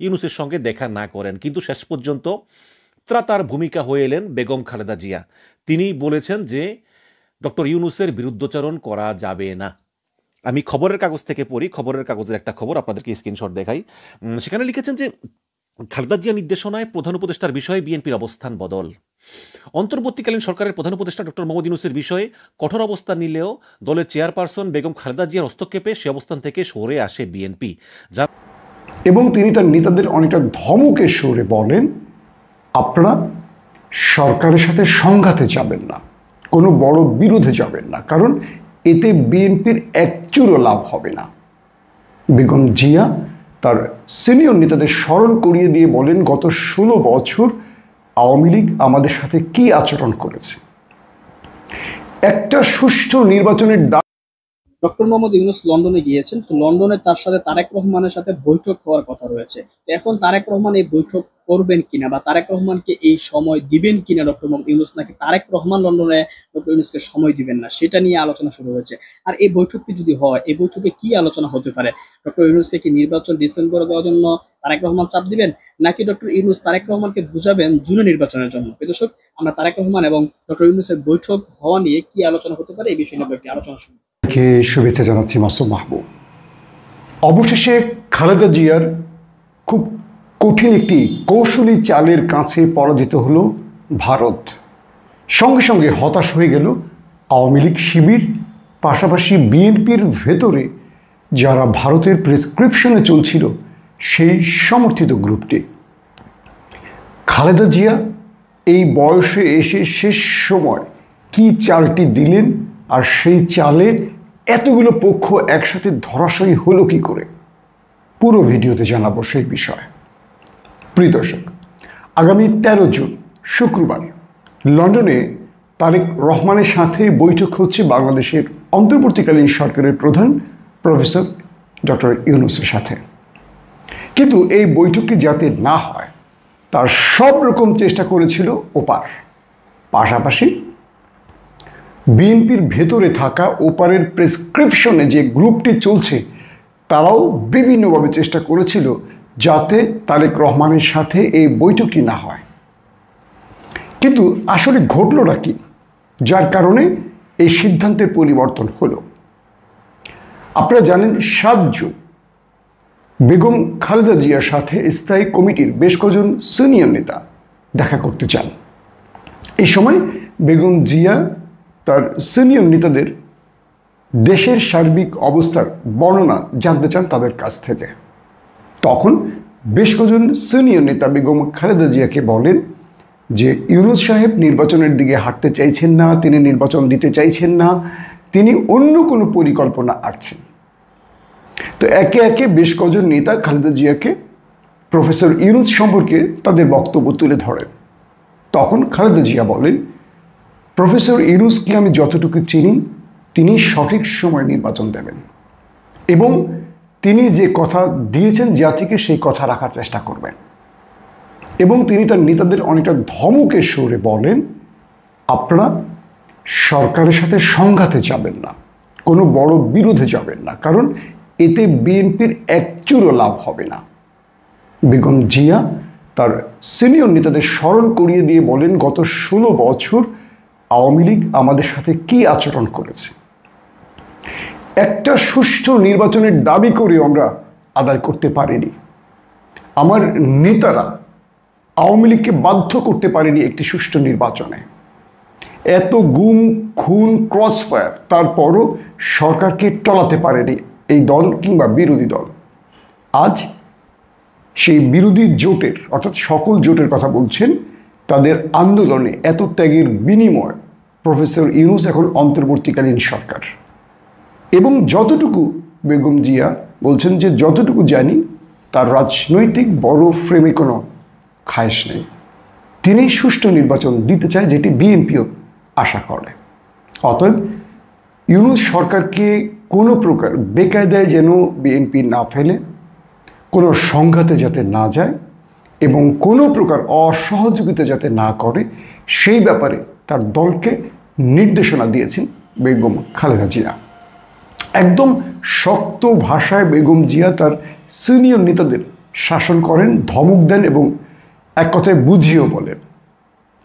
ইউনূসের সঙ্গে দেখা না করেন, কিন্তু শেষ পর্যন্ত ত্রাতার ভূমিকা হয়ে এলেন বেগম খালেদা জিয়া। তিনি বলেছেন যে ডক্টর ইউনূসের বিরুদ্ধচারণ করা যাবে না। আমি খবরের কাগজ থেকে পড়ি, খবরের কাগজের একটা খবর আপনাদেরকে স্ক্রিনশট দেখাই। সেখানে লিখেছেন যে খালেদা জিয়া নির্দেশনায় প্রধান উপদেষ্টার বিষয়ে বিএনপির অবস্থান বদল। অন্তর্বর্তীকালীন সরকারের প্রধান উপদেষ্টা ডক্টর মোহাম্মদ ইউনূসের বিষয়ে কঠোর অবস্থান নিলেও দলের চেয়ারপারসন বেগম খালেদা জিয়ার হস্তক্ষেপে সে অবস্থান থেকে সরে আসে বিএনপি। এবং তিনি তার নেতাদের অনেকটা ধমকে সরে বলেন, আপনারা সরকারের সাথে সংঘাতে যাবেন না, কোনো বড় বিরোধে যাবেন না, কারণ এতে বিএনপির একচুরও লাভ হবে না। বেগম জিয়া তার সিনিয়র নেতাদের স্মরণ করিয়ে দিয়ে বলেন, গত 16 বছর আওয়ামী লীগ আমাদের সাথে কি আচরণ করেছে। একটা সুষ্ঠু নির্বাচনের ডক্টর মোহাম্মদ ইউনূস লন্ডনে গিয়েছেন, তো লন্ডনে তার সাথে তারেক রহমানের সাথে বৈঠক হওয়ার কথা রয়েছে। এখন তারেক রহমান এই বৈঠক করবেন কিনা বা তারেক রহমানকে এই সময় দিবেন কিনা ডক্টর মোহাম্মদ ইউনূস, নাকি তারেক রহমান লন্ডনে ডক্টর ইউনূসকে সময় দিবেন না, সেটা নিয়ে আলোচনা শুরু হয়েছে। আর এই বৈঠকটি যদি হয়, এই বৈঠকে কি আলোচনা হতে পারে? ডক্টর ইউনূসকে কি নির্বাচন ডিসেম্বরে দেওয়ার জন্য তারেক রহমান চাপ দিবেন, নাকি ডক্টর ইউনূস তারেক রহমানকে বুঝাবেন জুনে নির্বাচনের জন্য? দর্শক, আমরা তারেক রহমান এবং ডক্টর ইউনূসের বৈঠক হওয়া নিয়ে কি আলোচনা হতে পারে এই বিষয় নিয়ে একটি আলোচনা শুরু। শুভেচ্ছা জানাচ্ছি মাসুম মাহবুব। অবশেষে খালেদা জিয়ার খুব কঠিন একটি কৌশলী চালের কাছে পরাজিত হলো ভারত। সঙ্গে সঙ্গে হতাশ হয়ে গেল আওয়ামী লীগ শিবির, পাশাপাশি বিএনপির ভেতরে যারা ভারতের প্রেসক্রিপশনে চলছিল সেই সমর্থিত গ্রুপটি। খালেদা জিয়া এই বয়সে এসে শেষ সময় কি চালটি দিলেন, আর সেই চালে এতগুলো পক্ষ একসাথে ধরাশয়ী হলো কি করে, পুরো ভিডিওতে জানাবো সেই বিষয়ে। প্রিয় দর্শক, আগামী 13 জুন শুক্রবার লন্ডনে তারেক রহমানের সাথে বৈঠক হচ্ছে বাংলাদেশের অন্তর্বর্তীকালীন সরকারের প্রধান প্রফেসর ডক্টর ইউনূসের সাথে। কিন্তু এই বৈঠকটি যাতে না হয় তার সব রকম চেষ্টা করেছিল ওপার। পাশাপাশি বিএনপির ভেতরে থাকা ওপারের প্রেসক্রিপশনে যে গ্রুপটি চলছে তারাও বিভিন্নভাবে চেষ্টা করেছিল যাতে তারেক রহমানের সাথে এই বৈঠকটি না হয়। কিন্তু আসলে ঘটলটা কি, যার কারণে এই সিদ্ধান্তের পরিবর্তন হলো? আপনারা জানেন 7 জুন বেগম খালেদা জিয়ার সাথে স্থায়ী কমিটির বেশ কজন সিনিয়র নেতা দেখা করতে চান। এই সময় বেগম জিয়া তার সিনিয়র নেতাদের দেশের সার্বিক অবস্থার বর্ণনা জানতে চান তাদের কাছ থেকে। তখন বেশ কজন সিনিয়র নেতা বেগম খালেদা জিয়াকে বলেন যে ইউনূস সাহেব নির্বাচনের দিকে হাঁটতে চাইছেন না, তিনি নির্বাচন দিতে চাইছেন না, তিনি অন্য কোনো পরিকল্পনা আছেন। তো একে একে বেশ কজন নেতা খালেদা জিয়াকে প্রফেসর ইউনূস সম্পর্কে তাদের বক্তব্য তুলে ধরেন। তখন খালেদা জিয়া বলেন, প্রফেসর ইউনূসকে আমি যতটুকু চিনি তিনি সঠিক সময় নির্বাচন দেবেন এবং তিনি যে কথা দিয়েছেন জাতিকে সেই কথা রাখার চেষ্টা করবেন। এবং তিনি তার নেতাদের অনেকটা ধমকে সরে বলেন, আপনারা সরকারের সাথে সংঘাতে যাবেন না, কোনো বড় বিরোধে যাবেন না, কারণ এতে বিএনপির একচুরও লাভ হবে না। বেগম জিয়া তার সিনিয়র নেতাদের স্মরণ করিয়ে দিয়ে বলেন, গত 16 বছর আওয়ামী লীগ আমাদের সাথে কি আচরণ করেছে। একটা সুষ্ঠু নির্বাচনের দাবি করে আমরা আদায় করতে পারিনি। আমার নেতারা আওয়ামী লীগকে বাধ্য করতে পারেনি একটি সুষ্ঠু নির্বাচনে। এত গুম খুন ক্রসফায়ার, তারপরও সরকারকে টলাতে পারেনি এই দল কিংবা বিরোধী দল। আজ সেই বিরোধী জোটের অর্থাৎ সকল জোটের কথা বলছেন, তাদের আন্দোলনে এত ত্যাগের বিনিময় প্রফেসর ইউনূস এখন অন্তর্বর্তীকালীন সরকার। এবং যতটুকু বেগম জিয়া বলছেন যে যতটুকু জানি তার রাজনৈতিক বড় ফ্রেমে কোনো খায়েশ নেই, তিনি সুষ্ঠু নির্বাচন দিতে চায়, যেটি বিএনপিও আশা করে। অতএব ইউনূস সরকারকে কোনো প্রকার বেকায়দায় যেন বিএনপি না ফেলে, কোনো সংঘাতে যাতে না যায় এবং কোনো প্রকার অসহযোগিতা যাতে না করে, সেই ব্যাপারে তার দলকে নির্দেশনা দিয়েছেন বেগম খালেদা জিয়া। একদম শক্ত ভাষায় বেগম জিয়া তার সিনিয়র নেতাদের শাসন করেন, ধমক দেন এবং এক কথায় বুঝিয়েও বলেন।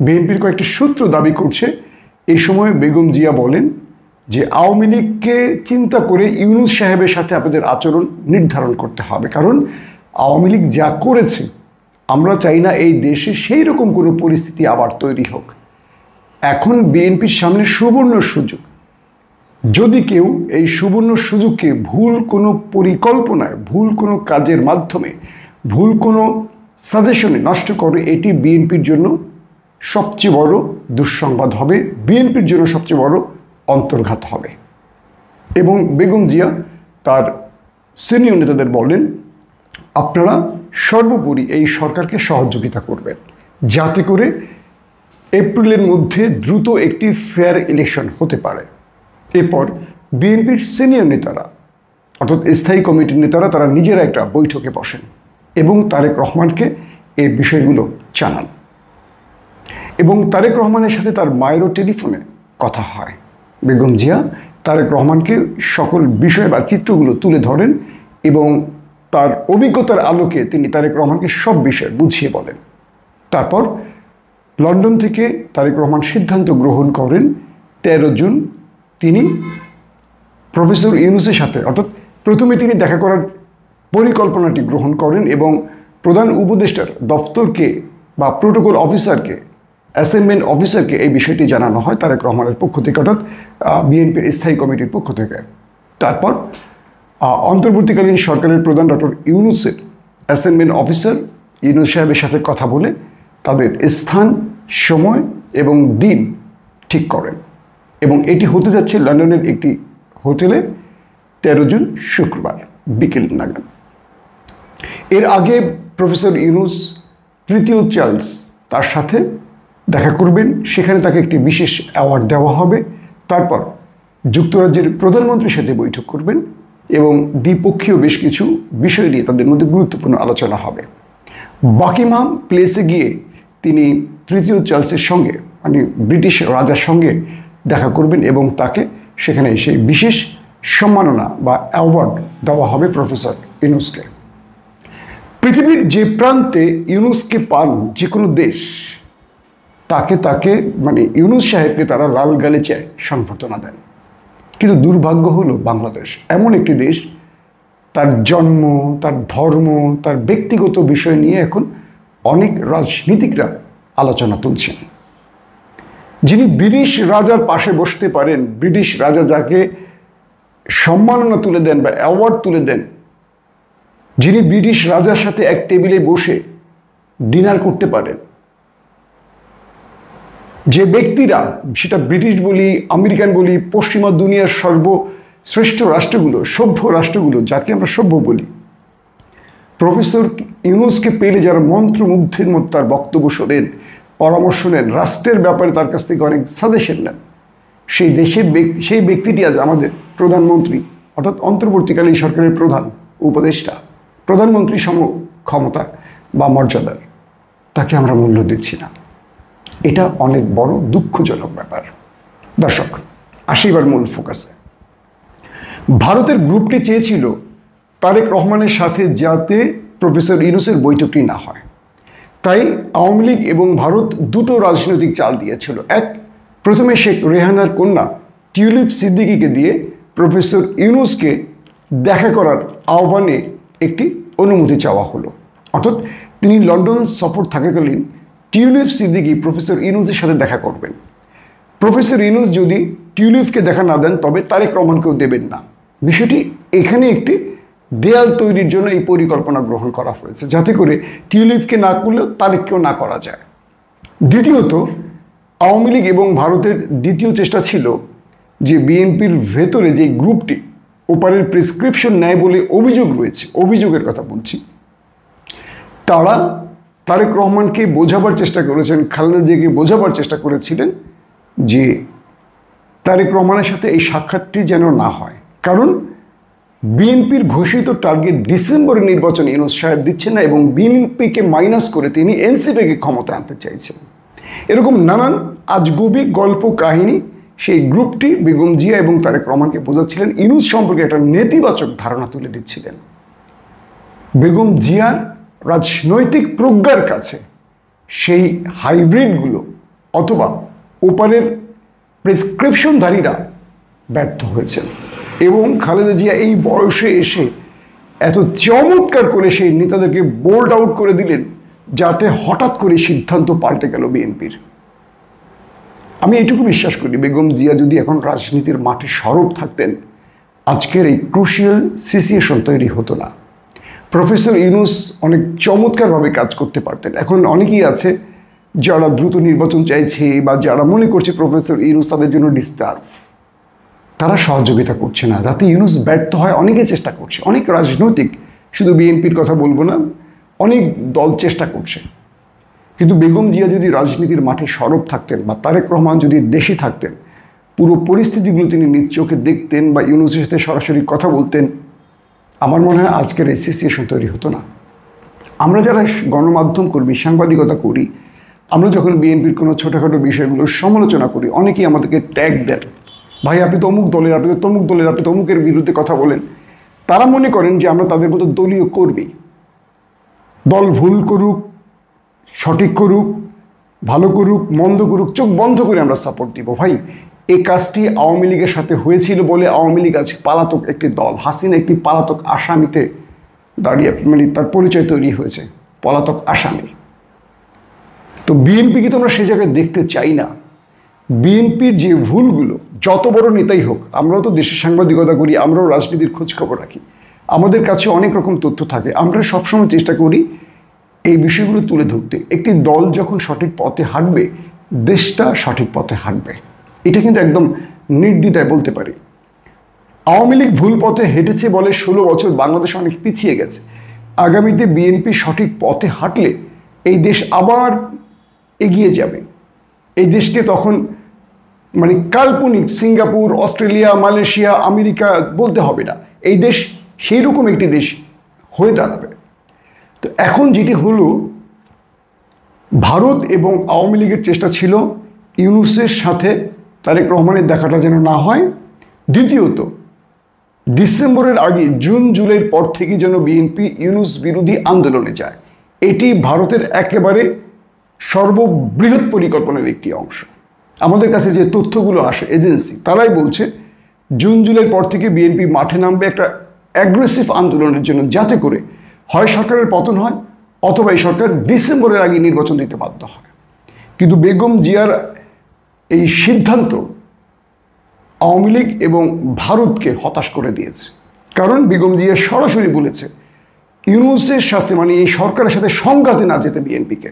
বিএনপির কয়েকটি সূত্র দাবি করছে এই সময় বেগম জিয়া বলেন যে আওয়ামী লীগকে চিন্তা করে ইউনূস সাহেবের সাথে আপনাদের আচরণ নির্ধারণ করতে হবে, কারণ আওয়ামী লীগ যা করেছে আমরা চাই না এই দেশে সেই রকম কোনো পরিস্থিতি আবার তৈরি হোক। এখন বিএনপির সামনে সুবর্ণ সুযোগ, যদি কেউ এই সুবর্ণ সুযোগকে ভুল কোনো পরিকল্পনায়, ভুল কোনো কাজের মাধ্যমে, ভুল কোনো সাজেশনে নষ্ট করে, এটি বিএনপির জন্য সবচেয়ে বড় দুঃসংবাদ হবে, বিএনপির জন্য সবচেয়ে বড় অন্তর্ঘাত হবে। এবং বেগম জিয়া তার সিনিয়র নেতাদের বলেন, আপনারা সর্বোপরি এই সরকারকে সহযোগিতা করবেন যাতে করে এপ্রিলের মধ্যে দ্রুত একটি ফেয়ার ইলেকশন হতে পারে। এরপর বিএনপির সিনিয়র নেতারা অর্থাৎ স্থায়ী কমিটির নেতারা তারা নিজেরা একটা বৈঠকে বসেন এবং তারেক রহমানকে এই বিষয়গুলো জানান। এবং তারেক রহমানের সাথে তার মায়েরও টেলিফোনে কথা হয়। বেগম জিয়া তারেক রহমানকে সকল বিষয় বা চিত্রগুলো তুলে ধরেন এবং তার অভিজ্ঞতার আলোকে তিনি তারেক রহমানকে সব বিষয় বুঝিয়ে বলেন। তারপর লন্ডন থেকে তারেক রহমান সিদ্ধান্ত গ্রহণ করেন 13 জুন তিনি প্রফেসর ইউনূসের সাথে, অর্থাৎ প্রথমে তিনি দেখা করার পরিকল্পনাটি গ্রহণ করেন এবং প্রধান উপদেষ্টার দপ্তরকে বা প্রোটোকল অফিসারকে, অ্যাসাইনমেন্ট অফিসারকে এই বিষয়টি জানানো হয় তারেক রহমানের পক্ষ থেকে, অর্থাৎ বিএনপির স্থায়ী কমিটির পক্ষ থেকে। তারপর অন্তর্বর্তীকালীন সরকারের প্রধান ডক্টর ইউনূসের অ্যাসাইনমেন্ট অফিসার ইউনূস সাহেবের সাথে কথা বলে তাদের স্থান, সময় এবং দিন ঠিক করেন এবং এটি হতে যাচ্ছে লন্ডনের একটি হোটেলে 13 জুন শুক্রবার বিকেল নাগাদ। এর আগে প্রফেসর ইউনূস তৃতীয় চার্লস তার সাথে দেখা করবেন, সেখানে তাকে একটি বিশেষ অ্যাওয়ার্ড দেওয়া হবে। তারপর যুক্তরাজ্যের প্রধানমন্ত্রীর সাথে বৈঠক করবেন এবং দ্বিপক্ষীয় বেশ কিছু বিষয় নিয়ে তাদের মধ্যে গুরুত্বপূর্ণ আলোচনা হবে। বাকিংহাম প্লেসে গিয়ে তিনি তৃতীয় চার্লসের সঙ্গে, মানে ব্রিটিশ রাজার সঙ্গে দেখা করবেন এবং তাকে সেখানে সেই বিশেষ সম্মাননা বা অ্যাওয়ার্ড দেওয়া হবে প্রফেসর ইউনূসকে। পৃথিবীর যে প্রান্তে ইউনূসকে পান যে কোনো দেশ, তাকে মানে ইউনূস সাহেবকে তারা লাল গালিচায় সংবর্ধনা দেন। কিন্তু দুর্ভাগ্য হলো বাংলাদেশ এমন একটি দেশ, তার জন্ম, তার ধর্ম, তার ব্যক্তিগত বিষয় নিয়ে এখন অনেক রাজনীতিকরা আলোচনা তুলছেন। যিনি ব্রিটিশ রাজার পাশে বসতে পারেন, ব্রিটিশ রাজা যাকে সম্মাননা তুলে দেন বা অ্যাওয়ার্ড তুলে দেন, যিনি ব্রিটিশ রাজার সাথে এক টেবিলে বসে ডিনার করতে পারেন, যে ব্যক্তিরা, সেটা ব্রিটিশ বলি, আমেরিকান বলি, পশ্চিমা দুনিয়ার সর্বশ্রেষ্ঠ রাষ্ট্রগুলো, সভ্য রাষ্ট্রগুলো যাকে আমরা সভ্য বলি, প্রফেসর ইউনূসকে পেলে যারা মন্ত্রমুগ্ধের মতো তার বক্তব্য শোনেন, পরামর্শ নেন, রাষ্ট্রের ব্যাপারে তার কাছ থেকে অনেক সাজেশন নেন, সেই ব্যক্তিটি আজ আমাদের প্রধানমন্ত্রী, অর্থাৎ অন্তর্বর্তীকালীন সরকারের প্রধান উপদেষ্টা, প্রধানমন্ত্রী সম ক্ষমতা বা মর্যাদার, তাকে আমরা মূল্য দিচ্ছি না। এটা অনেক বড় দুঃখজনক ব্যাপার। দর্শক, আসিবার মূল ফোকাসে। ভারতের গ্রুপটি চেয়েছিল তারেক রহমানের সাথে যাতে প্রফেসর ইউনূসের বৈঠকটি না হয়, তাই আওয়ামী লীগ এবং ভারত দুটো রাজনৈতিক চাল দিয়েছিল। এক, প্রথমে শেখ রেহানার কন্যা টিউলিপ সিদ্দিকীকে দিয়ে প্রফেসর ইউনূসকে দেখা করার আহ্বানে একটি অনুমতি চাওয়া হলো, অর্থাৎ তিনি লন্ডন সফর থাকাকালীন টিউলিপ সিদ্দিকী প্রফেসর ইউনূসের সাথে দেখা করবেন। প্রফেসর ইউনূস যদি টিউলিপকে দেখা না দেন তবে তারেক রহমানকেও দেবেন না। বিষয়টি এখানে একটি দেয়াল তৈরির জন্য এই পরিকল্পনা গ্রহণ করা হয়েছে, যাতে করে টিউলিপকে না করলেও তারেককেও না করা যায়। দ্বিতীয়ত, আওয়ামী লীগ এবং ভারতের দ্বিতীয় চেষ্টা ছিল যে বিএনপির ভেতরে যে গ্রুপটি ওপারের প্রেসক্রিপশন নেয় বলে অভিযোগ রয়েছে, অভিযোগের কথা বলছি, তারা তারেক রহমানকে বোঝাবার চেষ্টা করেছেন, খালেদা জিয়াকে বোঝাবার চেষ্টা করেছিলেন যে তারেক রহমানের সাথে এই সাক্ষাৎটি যেন না হয়, কারণ বিএনপির ঘোষিত টার্গেট ডিসেম্বরের নির্বাচন ইউনূস সাহেব দিচ্ছেন না এবং বিএনপিকে মাইনাস করে তিনি এনসিপিকে ক্ষমতা আনতে চাইছেন। এরকম নানান আজগুবি গল্প কাহিনী সেই গ্রুপটি বেগম জিয়া এবং তারেক রহমানকে বোঝাচ্ছিলেন, ইউনূস সম্পর্কে একটা নেতিবাচক ধারণা তুলে দিচ্ছিলেন। বেগম জিয়ার রাজনৈতিক প্রজ্ঞার কাছে সেই হাইব্রিডগুলো অথবা ওপারের প্রেসক্রিপশনধারীরা ব্যর্থ হয়েছেন। এবং খালেদা জিয়া এই বয়সে এসে এত চমৎকার করে সেই নেতাদেরকে বোল্ড আউট করে দিলেন, যাতে হঠাৎ করে সিদ্ধান্ত পাল্টে গেল বিএনপির। আমি এটুকু বিশ্বাস করি, বেগম জিয়া যদি এখন রাজনীতির মাঠে সরব থাকতেন, আজকের এই ক্রুশিয়াল সিচুয়েশন তৈরি হতো না। প্রফেসর ইউনূস অনেক চমৎকারভাবে কাজ করতে পারতেন। এখন অনেকেই আছে যারা দ্রুত নির্বাচন চাইছে বা যারা মনে করছে প্রফেসর ইউনূস তাদের জন্য ডিস্টার্ব, তারা সহযোগিতা করছে না যাতে ইউনূস ব্যর্থ হয়। অনেকে চেষ্টা করছে, অনেক রাজনৈতিক, শুধু বিএনপির কথা বলবো না, অনেক দল চেষ্টা করছে। কিন্তু বেগম জিয়া যদি রাজনীতির মাঠে সরব থাকতেন বা তারেক রহমান যদি দেশে থাকতেন, পুরো পরিস্থিতিগুলো তিনি নিজ চোখে দেখতেন বা ইউনূসের সাথে সরাসরি কথা বলতেন, আমার মনে হয় আজকের এই সিচুয়েশন তৈরি হতো না। আমরা যারা গণমাধ্যম কর্মী, সাংবাদিকতা করি, আমরা যখন বিএনপির কোনো ছোটোখাটো বিষয়গুলো সমালোচনা করি, অনেকেই আমাদেরকে ট্যাগ দেন, ভাই আপনি তো অমুক দলের, আপনি তো তমুক দলের, আপনি তো অমুকের বিরুদ্ধে কথা বলেন। তারা মনে করেন যে আমরা তাদের মতো দলীয় কর্মী। দল ভুল করুক, সঠিক করুক, ভালো করুক, মন্দ করুক, চোখ বন্ধ করে আমরা সাপোর্ট দিব। ভাই, এই কাজটি আওয়ামী লীগের সাথে হয়েছিল বলে আওয়ামী লীগ আজ পলাতক একটি দল। হাসিনা একটি পলাতক আসামিতে দাঁড়িয়ে তার পরিচয় তৈরি হয়েছে, পলাতক আসামি। তো বিএনপিকে তো আমরা সে জায়গায় দেখতে চাই না। বিএনপির যে ভুলগুলো, যত বড় নেতাই হোক, আমরাও তো দেশের সাংবাদিকতা করি, আমরাও রাজনীতির খোঁজখবর রাখি, আমাদের কাছে অনেক রকম তথ্য থাকে। আমরা সবসময় চেষ্টা করি এই বিষয়গুলো তুলে ধরতে। একটি দল যখন সঠিক পথে হাঁটবে, দেশটা সঠিক পথে হাঁটবে, এটা কিন্তু একদম নির্দ্বিধায় বলতে পারি। আওয়ামী লীগ ভুল পথে হেঁটেছে বলে 16 বছর বাংলাদেশ অনেক পিছিয়ে গেছে। আগামীতে বিএনপি সঠিক পথে হাঁটলে এই দেশ আবার এগিয়ে যাবে। এই দেশকে তখন কাল্পনিক সিঙ্গাপুর, অস্ট্রেলিয়া, মালয়েশিয়া, আমেরিকা বলতে হবে না, এই দেশ সেই রকম একটি দেশ হয়ে দাঁড়াবে। তো এখন যেটি হলো, ভারত এবং আওয়ামী লীগের চেষ্টা ছিল ইউনূসের সাথে তারেক রহমানের দেখাটা যেন না হয়। দ্বিতীয়ত, ডিসেম্বরের আগে জুন জুলাইয়ের পর থেকে যেন বিএনপি ইউনূস বিরোধী আন্দোলনে যায়। এটি ভারতের একেবারে সর্ববৃহৎ পরিকল্পনার একটি অংশ। আমাদের কাছে যে তথ্যগুলো আসে এজেন্সি, তারাই বলছে জুন জুলাইয়ের পর থেকে বিএনপি মাঠে নামবে একটা অ্যাগ্রেসিভ আন্দোলনের জন্য, যাতে করে হয় সরকারের পতন হয় অথবা এই সরকার ডিসেম্বরের আগে নির্বাচন দিতে বাধ্য হয়। কিন্তু বেগম জিয়ার এই সিদ্ধান্ত আওয়ামী লীগ এবং ভারতকে হতাশ করে দিয়েছে। কারণ বেগম জিয়া সরাসরি বলেছে ইউনূসের সাথে, এই সরকারের সাথে সংঘাতে না যেতে বিএনপিকে,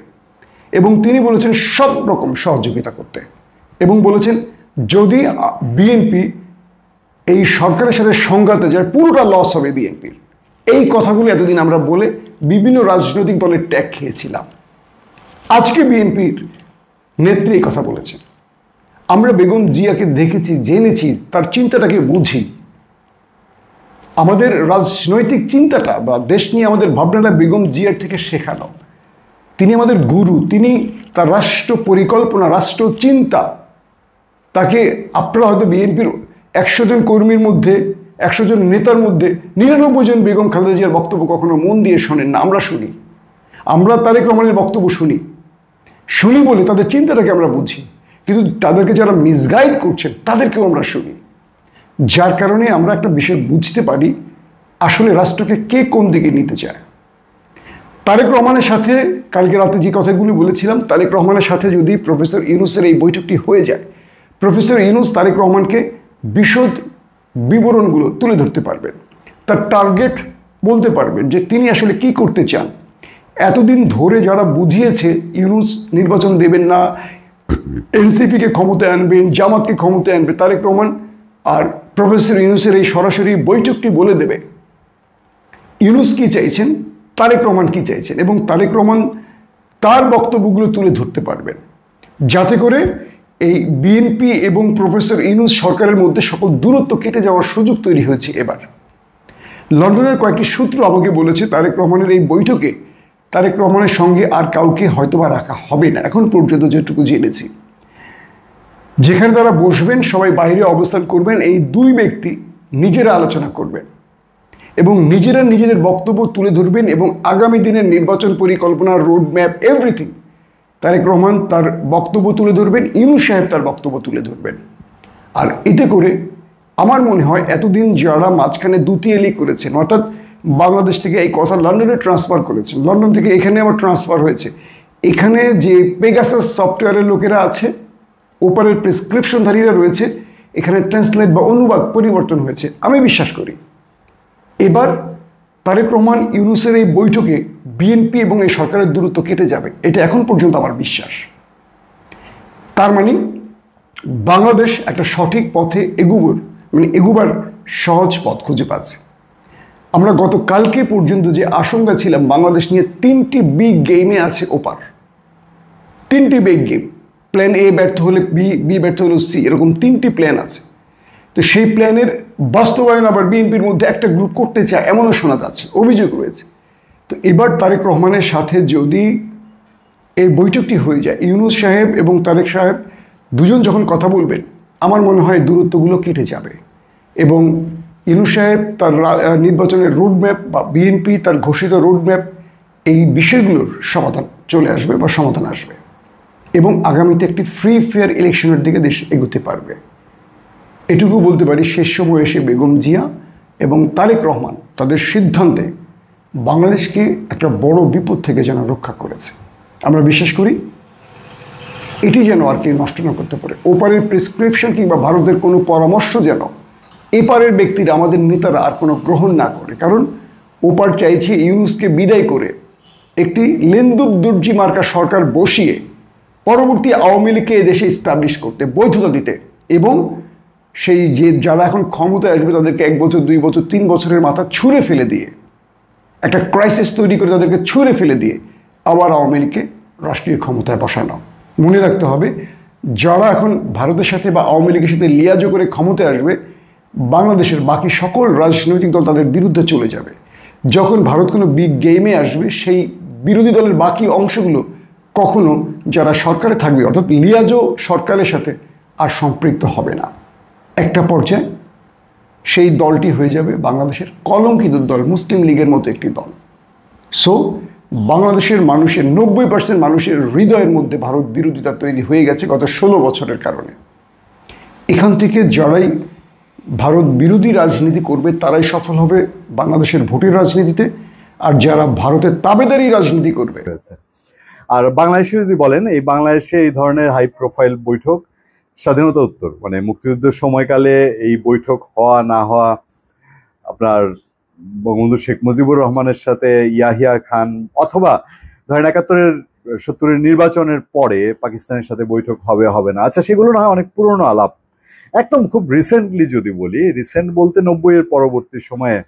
এবং তিনি বলেছেন সব রকম সহযোগিতা করতে, এবং বলেছেন যদি বিএনপি এই সরকারের সাথে সংঘাতে যায় পুরোটা লস হবে বিএনপির। এই কথাগুলো এতদিন আমরা বলে বিভিন্ন রাজনৈতিক দলের ট্যাগ খেয়েছিলাম। আজকে বিএনপির নেত্রী এই কথা বলেছেন। আমরা বেগম জিয়াকে দেখেছি, জেনেছি, তার চিন্তাটাকে বুঝি। আমাদের রাজনৈতিক চিন্তাটা বা দেশ নিয়ে আমাদের ভাবনাটা বেগম জিয়ার থেকে শেখানো। তিনি আমাদের গুরু, তিনি তার রাষ্ট্র পরিকল্পনা, রাষ্ট্র চিন্তা, তাকে আপনারা হয়তো বিএনপির 100 জন কর্মীর মধ্যে, 100 জন নেতার মধ্যে 99 জন বেগম খালেদা জিয়ার বক্তব্য কখনো মন দিয়ে শোনেন না। আমরা শুনি, আমরা তারেক রহমানের বক্তব্য শুনি বলে তাদের চিন্তাটাকে আমরা বুঝি, কিন্তু তাদেরকে যারা মিসগাইড করছেন তাদেরকেও আমরা শুনি। যার কারণে আমরা একটা বিষয় বুঝতে পারি আসলে রাষ্ট্রকে কে কোন দিকে নিতে চায়। তারেক রহমানের সাথে কালকে রাতে যে কথাগুলি বলেছিলাম, তারেক রহমানের সাথে যদি প্রফেসর ইউনূসের এই বৈঠকটি হয়ে যায়, প্রফেসর ইউনূস তারেক রহমানকে বিশদ বিবরণগুলো তুলে ধরতে পারবেন, তার টার্গেট বলতে পারবেন যে তিনি আসলে কি করতে চান। এতদিন ধরে যারা বুঝিয়েছে ইউনূস নির্বাচন দেবেন না, এনসিপিকে ক্ষমতায় আনবেন, জামাতকে ক্ষমতায় আনবে, তারেক রহমান আর প্রফেসর ইউনূসের এই সরাসরি বৈঠকটি বলে দেবে ইউনূস কি চাইছেন, তারেক রহমান কি চাইছেন, এবং তারেক রহমান তার বক্তব্যগুলো তুলে ধরতে পারবেন, যাতে করে এই বিএনপি এবং প্রফেসর ইউনূস সরকারের মধ্যে সকল দূরত্ব কেটে যাওয়ার সুযোগ তৈরি হয়েছে। এবার লন্ডনের কয়েকটি সূত্র আমাকে বলেছে তারেক রহমানের এই বৈঠকে তারেক রহমানের সঙ্গে আর কাউকে হয়তোবা রাখা হবে না, এখন পর্যন্ত যেটুকু জেনেছি। যেখানে তারা বসবেন, সবাই বাইরে অবস্থান করবেন, এই দুই ব্যক্তি নিজেরা আলোচনা করবেন এবং নিজেরা নিজেদের বক্তব্য তুলে ধরবেন এবং আগামী দিনের নির্বাচন পরিকল্পনা, road map, everything Tarique Rahman তার বক্তব্য তুলে ধরবেন, ইউনূস সাহেব তার বক্তব্য তুলে ধরবেন। আর এতে করে আমার মনে হয় এতদিন যারা মাঝখানে দুতিয়ালি করেছেন, অর্থাৎ বাংলাদেশ থেকে এই কথা লন্ডনে ট্রান্সফার করেছেন, লন্ডন থেকে এখানে আবার ট্রান্সফার হয়েছে, এখানে যে পেগাসাস সফটওয়্যারের লোকেরা আছে, ওপারের প্রেসক্রিপশনধারীরা রয়েছে, এখানে ট্রান্সলেট বা অনুবাদ পরিবর্তন হয়েছে। আমি বিশ্বাস করি এবার তারেক রহমান ইউনূসের এই বৈঠকে বিএনপি এবং এই সরকারের দূরত্ব কেটে যাবে, এটা এখন পর্যন্ত আমার বিশ্বাস। তার মানে বাংলাদেশ একটা সঠিক পথে এগুবার সহজ পথ খুঁজে পাচ্ছে। আমরা গতকালকে পর্যন্ত যে আশঙ্কা ছিলাম বাংলাদেশ নিয়ে, 3টি বিগ গেমে আছে ওপার, 3টি বিগ গেম, প্ল্যান এ ব্যর্থ হলে বি ব্যর্থ হলে সি, এরকম 3টি প্ল্যান আছে। তো সেই প্ল্যানের বাস্তবায়ন আবার বিএনপির মধ্যে একটা গ্রুপ করতে চায় এমনও শোনা যাচ্ছে, অভিযোগ রয়েছে। তো এবার তারেক রহমানের সাথে যদি এই বৈঠকটি হয়ে যায়, ইউনূস সাহেব এবং তারেক সাহেব দুজন যখন কথা বলবেন, আমার মনে হয় দূরত্বগুলো কেটে যাবে এবং ইউনূস সাহেব তার নির্বাচনের রোডম্যাপ বা বিএনপি তার ঘোষিত রোডম্যাপ, এই বিষয়গুলোর সমাধান চলে আসবে বা সমাধান আসবে এবং আগামীতে একটি ফ্রি ফেয়ার ইলেকশনের দিকে দেশ এগোতে পারবে। এটুকু বলতে পারি, শেষ সময় এসে বেগম জিয়া এবং তারেক রহমান তাদের সিদ্ধান্তে বাংলাদেশকে একটা বড় বিপদ থেকে যেন রক্ষা করেছে। আমরা বিশ্বাস করি এটি যেন আর কি নষ্ট না করতে পারে। ওপারের প্রেসক্রিপশন কিংবা ভারতের কোনো পরামর্শ যেন এপারের ব্যক্তিরা, আমাদের নেতারা আর কোনো গ্রহণ না করে, কারণ ওপার চাইছে ইউনূসকে বিদায় করে একটি লেন্দুব দর্জি মার্কা সরকার বসিয়ে পরবর্তী আওয়ামী লীগকে এদেশে ইস্টাবলিশ করতে, বৈধতা দিতে এবং সেই যে যারা এখন ক্ষমতায় আসবে তাদেরকে 1 বছর 2 বছর 3 বছরের মাথা ছুঁড়ে ফেলে দিয়ে, একটা ক্রাইসিস তৈরি করে তাদেরকে ছুঁড়ে ফেলে দিয়ে আবার আওয়ামী লীগকে রাষ্ট্রীয় ক্ষমতায় বসানো। মনে রাখতে হবে, যারা এখন ভারতের সাথে বা আওয়ামী লীগের সাথে লিয়াজো করে ক্ষমতায় আসবে, বাংলাদেশের বাকি সকল রাজনৈতিক দল তাদের বিরুদ্ধে চলে যাবে। যখন ভারত কোনো বিগ গেমে আসবে, সেই বিরোধী দলের বাকি অংশগুলো কখনো যারা সরকারে থাকবে, অর্থাৎ লিয়াজো সরকারের সাথে আর সম্পৃক্ত হবে না। একটা পর্যায়ে সেই দলটি হয়ে যাবে বাংলাদেশের কলঙ্কিত দল, মুসলিম লীগের মতো একটি দল। সো বাংলাদেশের মানুষের 90% মানুষের হৃদয়ের মধ্যে ভারত বিরোধিতা তৈরি হয়ে গেছে গত 16 বছরের কারণে। এখান থেকে যারাই ভারত বিরোধী রাজনীতি করবে তারাই সফল হবে বাংলাদেশের ভোটের রাজনীতিতে, আর যারা ভারতের তাবেদারি রাজনীতি করবে। আর বাংলাদেশে যদি বলেন, এই বাংলাদেশে এই ধরনের হাই প্রোফাইল বৈঠক স্বাধীনতা উত্তর মানে মুক্তিযুদ্ধের সময়কালে এই বৈঠক হওয়া না হওয়া, আপনার বঙ্গবন্ধু শেখ মুজিবুর রহমানের সাথে ইয়াহিয়া খান, অথবা ধরেন 71-70 নির্বাচনের পরে পাকিস্তানের সাথে বৈঠক হবে হবে না, আচ্ছা সেগুলো না হয় অনেক পুরনো আলাপ। একদম খুব রিসেন্টলি যদি বলি, রিসেন্ট বলতে 90-এর পরবর্তী সময়ে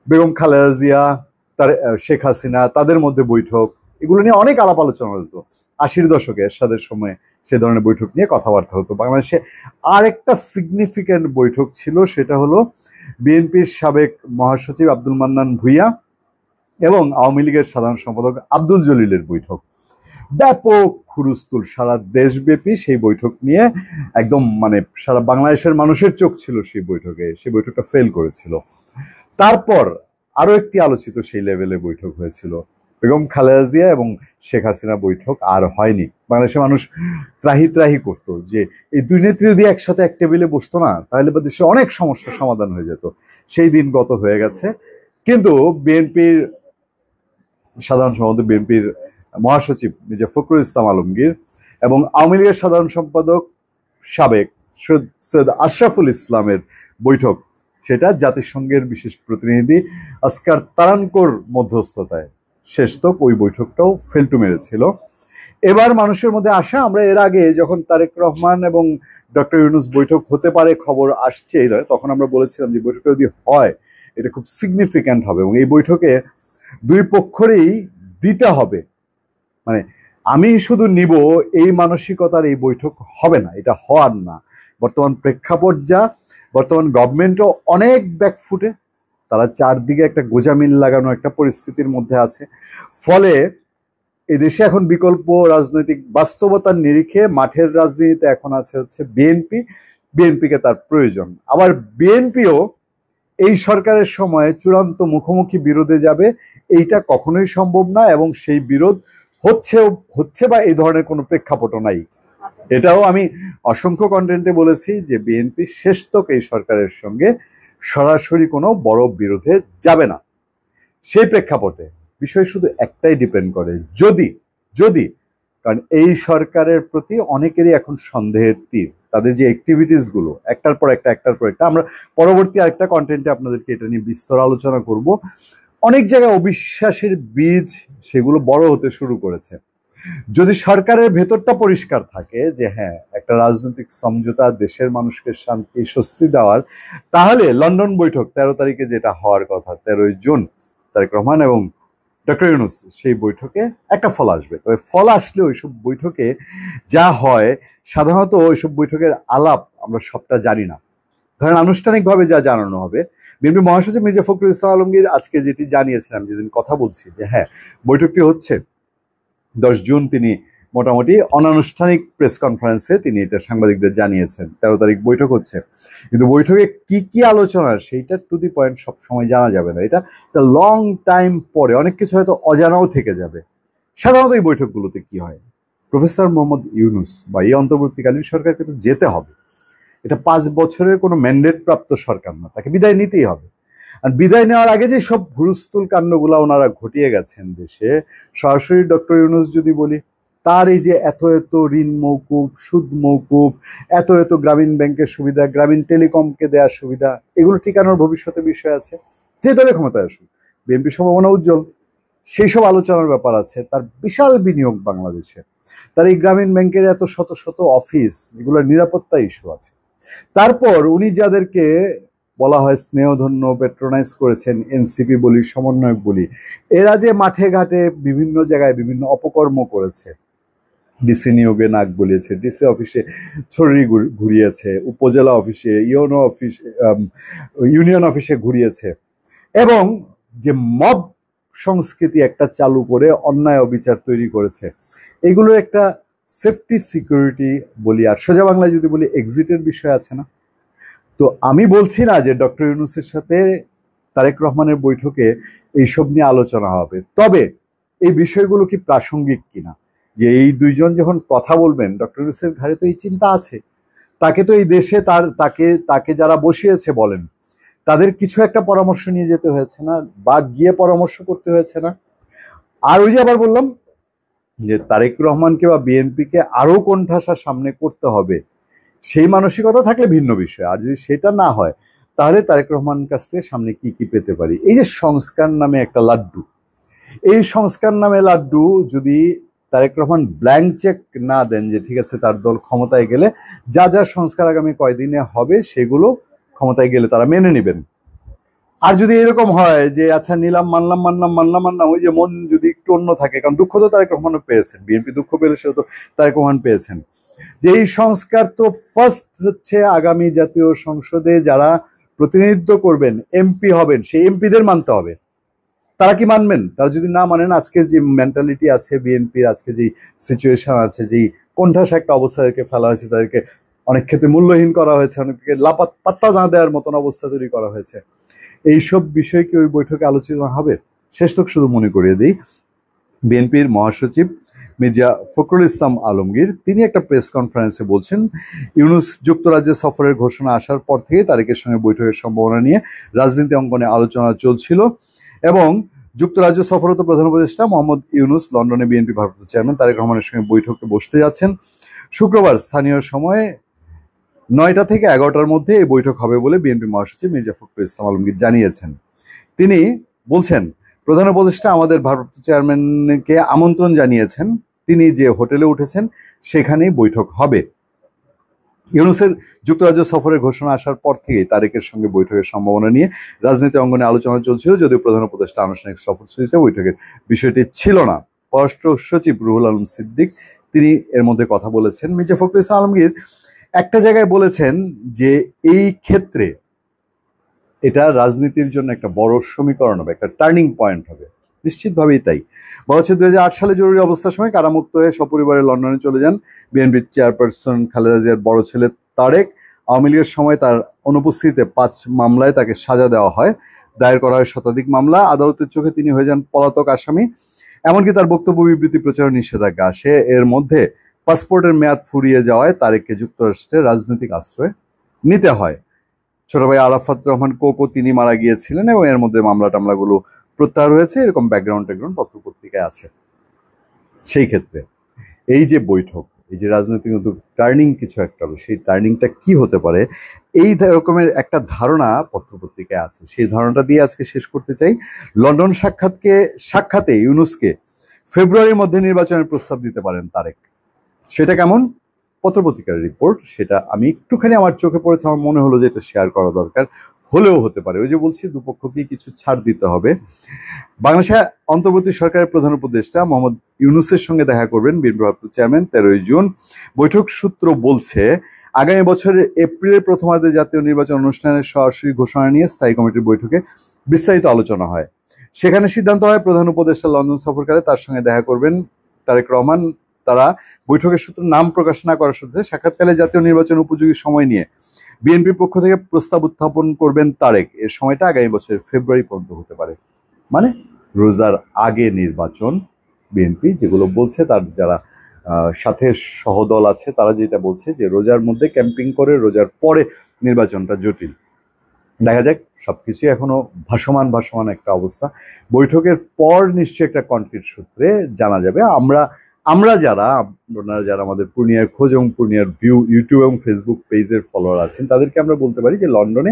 বেগম খালেদা জিয়া, তার শেখ হাসিনা, তাদের মধ্যে বৈঠক, এগুলো নিয়ে অনেক আলাপ আলোচনা হতো। 80-র দশকে এরশাদের সময় সে ধরনের বৈঠক নিয়ে কথাবার্তা হতো। বাংলাদেশে আরেকটা সিগনিফিক্যান্ট বৈঠক ছিল, সেটা হলো বিএনপির সাবেক মহাসচিব আব্দুল মান্নান ভূঁইয়া এবং আওয়ামী লীগের সাধারণ সম্পাদক আব্দুল জলিলের বৈঠক। ব্যাপক হুলস্থুল সারা দেশব্যাপী সেই বৈঠক নিয়ে, একদম মানে সারা বাংলাদেশের মানুষের চোখ ছিল সেই বৈঠকে, সেই বৈঠকটা ফেল করেছিল। তারপর আরো একটি আলোচিত সেই লেভেলে বৈঠক হয়েছিল বেগম খালেদা জিয়া এবং শেখ হাসিনা বৈঠক, আর হয়নি। বাংলাদেশের মানুষ ত্রাহি ত্রাহি করতো যে এই দুই নেত্রী যদি একসাথে এক টেবিলে বসতো না, তাহলে দেশে অনেক সমস্যার সমাধান হয়ে যেত। সেই দিন গত হয়ে গেছে। কিন্তু বিএনপির সাধারণ সম্পাদক, বিএনপির মহাসচিব মির্জা ফখরুল ইসলাম আলমগীর এবং আওয়ামী লীগের সাধারণ সম্পাদক সাবেক সৈয়দ আশরাফুল ইসলামের বৈঠক, সেটা জাতিসংঘের বিশেষ প্রতিনিধি আসকার তারানকোর মধ্যস্থতায় শেষ তক ওই বৈঠকটাও ফেলটু মেরেছিল। এবার মানুষের মধ্যে আশা, আমরা এর আগে যখন তারেক রহমান এবং ডক্টর ইউনূস বৈঠক হতে পারে খবর আসছে, তখন আমরা বলেছিলাম যে বৈঠকটা যদি হয় এটা খুব সিগনিফিক্যান্ট হবে এবং এই বৈঠকে দুই পক্ষেরই দিতে হবে। মানে আমি শুধু নিব এই মানসিকতার এই বৈঠক হবে না, এটা হওয়ার না। বর্তমান প্রেক্ষাপট যা, বর্তমান গভর্নমেন্টও অনেক ব্যাকফুটে, তারা চারদিকে একটা গোজামিল লাগানো একটা পরিস্থিতির মধ্যে আছে। ফলে এদেশে এখন বিকল্প রাজনৈতিক বাস্তবতার নিরিখে মাঠের রাজনীতিতে এখন আছে হচ্ছে বিএনপিকে তার প্রয়োজন। আবার বিএনপিও এই সরকারের সময়ে চূড়ান্ত মুখোমুখি বিরোধে যাবে, এইটা কখনোই সম্ভব না, এবং সেই বিরোধ হচ্ছে বা এই ধরনের কোনো প্রেক্ষাপটও নাই। এটাও আমি অসংখ্য কন্টেন্টে বলেছি যে বিএনপি শেষতক এই সরকারের সঙ্গে সরাসরি কোনো বড় বিরোধে যাবে না। সেই প্রেক্ষাপটে বিষয় শুধু একটাই ডিপেন্ড করে, যদি যদি কারণ এই সরকারের প্রতি অনেকেরই এখন সন্দেহের তীর, তাদের যে অ্যাক্টিভিটিস গুলো একটার পর একটা আমরা পরবর্তী আরেকটা কন্টেন্টে আপনাদেরকে এটা নিয়ে বিস্তর আলোচনা করব। অনেক জায়গায় অবিশ্বাসের বীজ সেগুলো বড় হতে শুরু করেছে। যদি সরকারের ভেতরটা পরিষ্কার থাকে যে হ্যাঁ একটা রাজনৈতিক সমঝোতা দেশের মানুষকে শান্তি স্বস্তি দেওয়ার, তাহলে লন্ডন বৈঠক 13 তারিখে যেটা হওয়ার কথা, 13ই জুন তারেক রহমান এবং ডক্টর ইউনূস, সেই বৈঠকে একটা ফল আসবে। তবে ফল আসলে ওইসব বৈঠকে যা হয়, সাধারণত ওইসব বৈঠকের আলাপ আমরা সবটা জানি না। ধরেন আনুষ্ঠানিকভাবে যা জানানো হবে, বিএনপি মহাসচিব মির্জা ফখরুল ইসলাম আলমগীর আজকে যেটি জানিয়েছিলাম, যেদিন কথা বলছি যে হ্যাঁ বৈঠকটি হচ্ছে 10 জুন, তিনি মোটামুটি অনানুষ্ঠানিক প্রেস কনফারেন্সে তিনি এটা সাংবাদিকদের জানিয়েছেন 13 তারিখ বৈঠক হচ্ছে। কিন্তু বৈঠকে কি কি আলোচনা সেইটা টু দি পয়েন্ট সব সময় জানা যাবে না। এটা লং টাইম পরে অনেক কিছু হয়তো অজানাও থেকে যাবে। সাধারণত এই বৈঠকগুলোতে কি হয়, প্রফেসর মোহাম্মদ ইউনূস বা এই অন্তর্বর্তীকালীন সরকারকে তো যেতে হবে। এটা 5 বছরের কোনো ম্যান্ডেট প্রাপ্ত সরকার না, তাকে বিদায় নিতেই হবে। আর বিদায় নেওয়ার আগে যে সব হুলস্থুল কাণ্ডগুলো ওনারা ঘটিয়ে গেছেন দেশে, সরাসরি ডক্টর ইউনূস যদি বলি, তার এই যে এত এত ঋণ মৌকুফ, সুদ মৌকুফ, এত এত গ্রামীণ ব্যাংকের সুবিধা, গ্রামীণ টেলিকমকে দেওয়ার সুবিধা, এগুলো ঠিকানোর ভবিষ্যতে বিষয় আছে। যে দলে ক্ষমতায় আসুক, বিএনপি সম্ভাবনা উজ্জ্বল, সেই সব আলোচনার ব্যাপার আছে। তার বিশাল বিনিয়োগ বাংলাদেশে, তার এই গ্রামীণ ব্যাংকের এত শত শত অফিস, এগুলোর নিরাপত্তা ইস্যু আছে। তারপর উনি যাদেরকে বলা হয় স্নেহধন্য, পেট্রোনাইজ করেছেন, এনসিপি বলি, সমন্বয়ক বলি, এরা যে মাঠে ঘাটে বিভিন্ন জায়গায় বিভিন্ন অপকর্ম করেছে, ডিসি নিয়োগে নাক গলিয়েছে, ডিসি অফিসে ছড়ি ঘুরিয়েছে, উপজেলা অফিসে, ইউনিয়ন অফিসে ঘুরিয়েছে, এবং যে মব সংস্কৃতি একটা চালু করে অন্যায় অবিচার তৈরি করেছে, এগুলোর একটা সেফটি সিকিউরিটি বলি, আর সোজা বাংলায় যদি বলি এক্সিটের বিষয় আছে না। তো আমি বলছি না যে ডক্টর ইউনূসের সাথে তারেক রহমানের বৈঠকে এইসব নিয়ে আলোচনা হবে, তবে এই বিষয়গুলো কি প্রাসঙ্গিক কিনা, যে এই দুইজন যখন কথা বলবেন, ডক্টর ইউনূসের ঘাড়ে তো এই চিন্তা আছে, তাকে তো এই দেশে তাকে যারা বসিয়েছে বলেন, তাদের কিছু একটা পরামর্শ নিয়ে যেতে হয়েছে না, বা গিয়ে পরামর্শ করতে হয়েছে না। আর ওই যে আবার বললাম যে তারেক রহমানকে বা বিএনপিকে আরো কোণঠাসা সামনে করতে হবে, সেই মানসিকতা থাকলে ভিন্ন বিষয়। আর যদি সেটা না হয়, তাহলে তারেক রহমানের কাছ থেকে সামনে কি কি পেতে পারি। এই যে সংস্কার নামে একটা লাড্ডু, এই সংস্কার নামে লাড্ডু যদি তারেক রহমান ব্ল্যাঙ্ক চেক না দেন যে ঠিক আছে তার দল ক্ষমতায় গেলে যা যা সংস্কার আগামী কয়দিনে হবে সেগুলো ক্ষমতায় গেলে তারা মেনে নেবেন, আর যদি এরকম হয় যে আচ্ছা নিলাম, মানলাম, ওই যে মন যদি একটু অন্য থাকে, কারণ দুঃখ তো তারেক রহমানও পেয়েছেন, বিএনপি দুঃখ পেলে সেটা তো তারেক রহমান পেয়েছেন, যে এই সংস্কার তো ফার্স্ট হচ্ছে আগামী জাতীয় সংসদে যারা প্রতিনিধিত্ব করবেন, এমপি হবেন, সেই এমপিদের মানতে হবে। তারা কি মানবেন? তারা যদি না মানেন, আজকের যে মেন্টালিটি আছে বিএনপির, আজকে যে সিচুয়েশন আছে, যেই কোণঠাসা একটা অবস্থা তাদেরকে ফেলা হয়েছে, তাদেরকে অনেক ক্ষেত্রে মূল্যহীন করা হয়েছে, অনেককে পাত্তা না দেওয়ার মতন অবস্থা তৈরি করা হয়েছে, এইসব বিষয় কি ওই বৈঠকে আলোচনা হবে? শেষতক শুধু মনে করিয়ে দিই, বিএনপির মহাসচিব মির্জা ফখরুল ইসলাম আলমগীর তিনি একটা প্রেস কনফারেন্সে বলছেন, ইউনূস যুক্তরাজ্যে সফরের ঘোষণা আসার পর থেকে তারেকের সঙ্গে বৈঠকের সম্ভাবনা নিয়ে রাজনীতি অঙ্গনে আলোচনা চলছিল, এবং যুক্তরাজ্য সফররত প্রধান উপদেষ্টা মোহাম্মদ ইউনূস লন্ডনে বিএনপি ভারপ্রাপ্ত চেয়ারম্যান তারেক রহমানের সঙ্গে বৈঠকে বসতে যাচ্ছেন। শুক্রবার স্থানীয় সময়ে 9টা থেকে 11টার মধ্যে এই বৈঠক হবে বলে বিএনপি মহাসচিব মির্জা ফখরুল ইসলাম আলমগীর জানিয়েছেন। তিনি বলছেন, প্রধান উপদেষ্টা আমাদের ভারপ্রাপ্ত চেয়ারম্যানকে আমন্ত্রণ জানিয়েছেন, তিনি যে হোটেলে উঠেছেন সেখানেই বৈঠক হবে। ইউনূসের যুক্তরাজ্য সফরের ঘোষণা আসার পর থেকেই তারেকের সঙ্গে বৈঠকের সম্ভাবনা নিয়ে রাজনীতি অঙ্গনে আলোচনা চলছিল, যদিও প্রধান উপদেষ্টা আনুষ্ঠানিক সফরসূচিতে বৈঠকের বিষয়টি ছিল না। পররাষ্ট্র সচিব রুহুল আলম সিদ্দিক তিনি এর মধ্যে কথা বলেছেন। মির্জা ফখরুল ইসলাম আলমগীর একটা জায়গায় বলেছেন যে এই ক্ষেত্রে এটা রাজনীতির জন্য একটা বড় সমীকরণ হবে, একটা টার্নিং পয়েন্ট হবে, নিশ্চিতভাবেই তাই। বলা হচ্ছে 2008 সালে জরুরি অবস্থার সময় কারামুক্ত হয়ে সপরিবারে লন্ডনে চলে যান বিএনপির চেয়ারপারসন খালেদা জিয়ার বড় ছেলে তারেক আওয়ামী লীগের সময় তার অনুপস্থিতিতে 5 মামলায় তাকে সাজা দেওয়া হয়, দায়ের করা হয় শতাধিক মামলা। আদালতের চোখে তিনি হয়ে যান পলাতক আসামি। এমনকি তার বক্তব্য বিবৃতি প্রচারের নিষেধাজ্ঞা আসে। এর মধ্যে পাসপোর্টের মেয়াদ ফুরিয়ে যাওয়ায় তারেককে যুক্তরাষ্ট্রের রাজনৈতিক আশ্রয় নিতে হয়। ছোট ভাই আরাফাত রহমান কোকো তিনি মারা গিয়েছিলেন এবং এর মধ্যে মামলা টামলাগুলো প্রত্যাহার হয়েছে, এরকম ব্যাকগ্রাউন্ড পত্র পত্রিকায় আছে। সেই ক্ষেত্রে এই যে বৈঠক, এই যে রাজনৈতিক টার্নিং কিছু একটা হবে, সেই টার্নিংটা কি হতে পারে, এই রকমের একটা ধারণা পত্রপত্রিকায় আছে। সেই ধারণাটা দিয়ে আজকে শেষ করতে চাই। লন্ডন সাক্ষাতে ইউনূসকে ফেব্রুয়ারির মধ্যে নির্বাচনের প্রস্তাব দিতে পারেন তারেক। সেটা কেমন? পত্রপত্রিকার রিপোর্ট, সেটা আমি একটুখানি আমার চোখে পড়েছে, আমার মনে হলো যে এটা শেয়ার করা দরকার, হলেও হতে পারে। ওই যে বলছি, দুপক্ষকেই কিছু ছাড় দিতে হবে। বাংলাদেশে অন্তর্বর্তী সরকারের প্রধান উপদেষ্টা মোহাম্মদ ইউনূসের সঙ্গে দেখা করবেন বিএনপি ভারপ্রাপ্ত চেয়ারম্যান 13 জুন। বৈঠক সূত্র বলছে আগামী বছরের এপ্রিলের প্রথমার্ধে জাতীয় নির্বাচন অনুষ্ঠানের সরাসরি ঘোষণা নিয়ে স্থায়ী কমিটির বৈঠকে বিস্তারিত আলোচনা হয়। সেখানে সিদ্ধান্ত হয় প্রধান উপদেষ্টা লন্ডন সফরকালে তার সঙ্গে দেখা করবেন তারেক রহমান। তারা বৈঠকের সূত্র নাম প্রকাশ না করার সাথে সাক্ষাৎকালে জাতীয় নির্বাচন উপযোগী সময় নিয়ে বিএনপির পক্ষ থেকে প্রস্তাব উত্থাপন করবেন তারেক। এর সময়টা আগামী বছরের ফেব্রুয়ারি পর্যন্ত হতে পারে, মানে রোজার আগে নির্বাচন। বিএনপি যেগুলো বলছে, তার যারা সাথে সহদল আছে তারা যেটা বলছে যে রোজার মধ্যে ক্যাম্পিং করে রোজার পরে নির্বাচনটা জটিল। দেখা যাক, সবকিছু এখনো ভাসমান একটা অবস্থা। বৈঠকের পর নিশ্চয়ই একটা কনক্রিট সূত্রে জানা যাবে। আমরা যারা আপনারা যারা আমাদের পূর্ণিয়ার খোঁজ এবং পূর্ণিয়ার ভিউ ইউটিউব এবং ফেসবুক পেজের ফলোয়ার আছেন, তাদেরকে আমরা বলতে পারি যে লন্ডনে